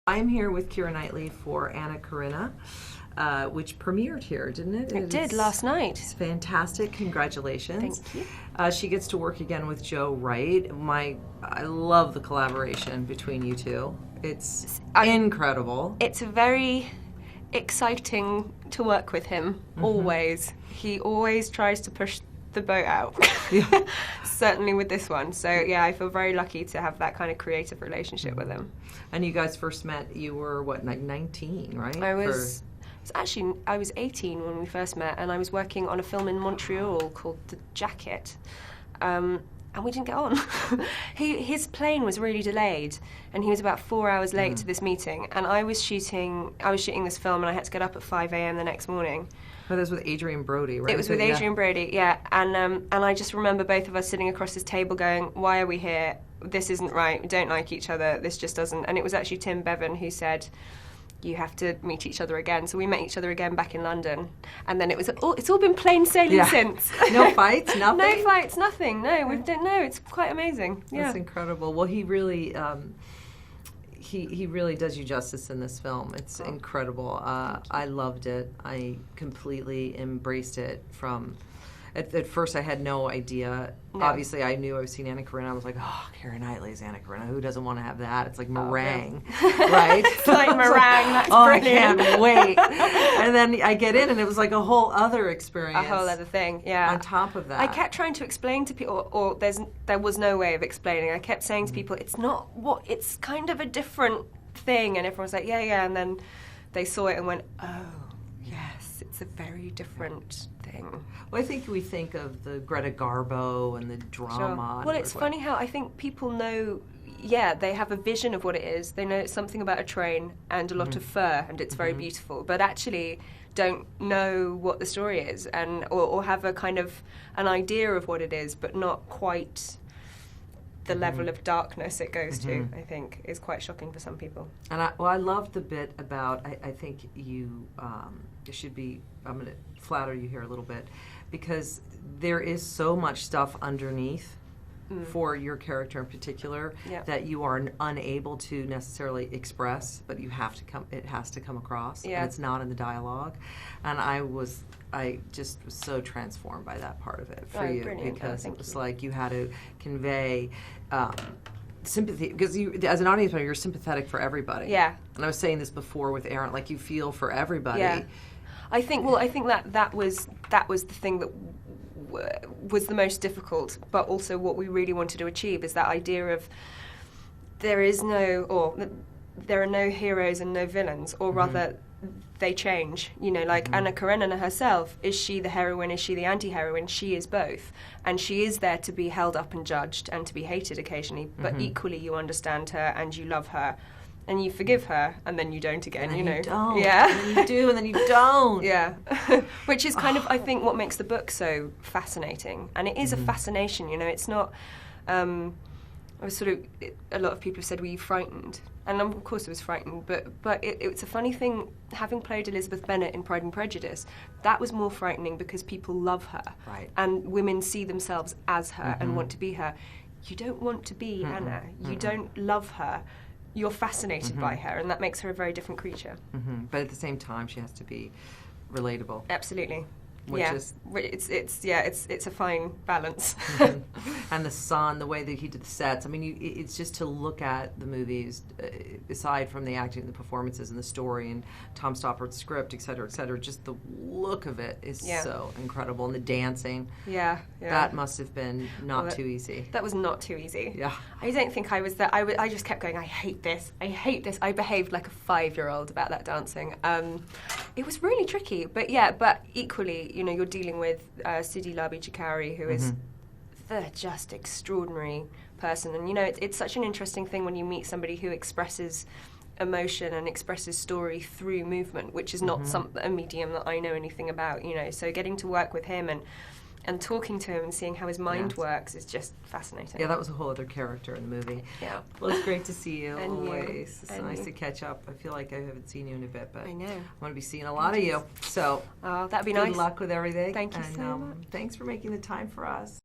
I'm here with Keira Knightley for Anna Karenina, which premiered here, didn't it? It did last night. It's fantastic. Congratulations. Thank you. She gets to work again with Joe Wright. I love the collaboration between you two. It's incredible. It's very exciting to work with him, always. He always tries to push the boat out. Yeah. Certainly with this one. So yeah, I feel very lucky to have that kind of creative relationship with him. And you guys first met, you were what, like 19, right? I was 18 when we first met, and I was working on a film in Montreal called The Jacket. And we didn't get on. His plane was really delayed, and he was about 4 hours late to this meeting. And I was shooting this film, and I had to get up at 5 a.m. the next morning. Oh, that was with Adrian Brody, right? It was with Adrian Brody, yeah. And I just remember both of us sitting across this table going, "Why are we here? This isn't right. We don't like each other. This just doesn't." And it was actually Tim Bevan who said, "You have to meet each other again." So we met each other again back in London, and then it's all been plain sailing since. No fights, nothing. No fights, nothing. No, we don't know. It's quite amazing. Yeah, that's incredible. Well, he really. He really does you justice in this film. It's incredible. I loved it. I completely embraced it from... At first, I had no idea. No. Obviously, I knew I was seeing Anna Karenina. I was like, oh, Keira Knightley's Anna Karenina. Who doesn't want to have that? It's like meringue, right? It's like meringue. That's I brilliant. can't wait. And then I get in, and it was like a whole other experience. A whole other thing, yeah. On top of that. I kept trying to explain to people, or there was no way of explaining. I kept saying to people, it's kind of a different thing. And everyone was like, yeah. And then they saw it and went, oh, yes, it's a very different thing. Well, I think we think of the Greta Garbo and the drama. Sure. Well, it's funny how I think people know, they have a vision of what it is. They know it's something about a train and a lot of fur, and it's very beautiful, but actually don't know what the story is, and or have a kind of an idea of what it is, but not quite the level of darkness it goes to, I think, is quite shocking for some people. And I loved the bit about, I think you should be, I'm going to flatter you here a little bit, because there is so much stuff underneath for your character in particular that you are unable to necessarily express, but it has to come across, and it's not in the dialogue. And I just was so transformed by that part of it for you, because it was like you had to convey sympathy, because you, as an audience member, you're sympathetic for everybody. Yeah. And I was saying this before with Aaron, like you feel for everybody. Yeah. I think that was the thing that was the most difficult, but also what we really wanted to achieve is that idea of there are no heroes and no villains, or rather they change. You know, like Anna Karenina herself, is she the heroine, is she the anti-heroine? She is both, and she is there to be held up and judged and to be hated occasionally, but equally you understand her and you love her and you forgive her, and then you don't again, and you know. You don't. Yeah. And then you do, and then you don't. Yeah. Which is kind of, I think, what makes the book so fascinating. And it is a fascination, you know. It's not... I was a lot of people have said, were you frightened? And of course I was frightened, but it's a funny thing, having played Elizabeth Bennet in Pride and Prejudice, that was more frightening because people love her. Right. And women see themselves as her and want to be her. You don't want to be Anna. You don't love her. You're fascinated by her, and that makes her a very different creature. But at the same time, she has to be relatable. Absolutely. It's a fine balance. And the sun, the way that he did the sets. I mean, it's just to look at the movies, aside from the acting and the performances and the story and Tom Stoppard's script, et cetera, just the look of it is so incredible. And the dancing. Yeah. That must have been not too easy. That was not too easy. Yeah. I don't think I was there. I just kept going, I hate this. I behaved like a 5-year-old about that dancing. It was really tricky, but equally, you know, you're dealing with Sidi Labi Chikari, who is the just extraordinary person. And, you know, it's such an interesting thing when you meet somebody who expresses emotion and expresses story through movement, which is not a medium that I know anything about, you know. So getting to work with him and talking to him and seeing how his mind works is just fascinating. Yeah, that was a whole other character in the movie. Yeah. Well, it's great to see you and always. It's nice to catch up. I feel like I haven't seen you in a bit, but I know. I want to be seeing a lot of you. So that'd be nice. Good luck with everything. Thank you so much. Thanks for making the time for us.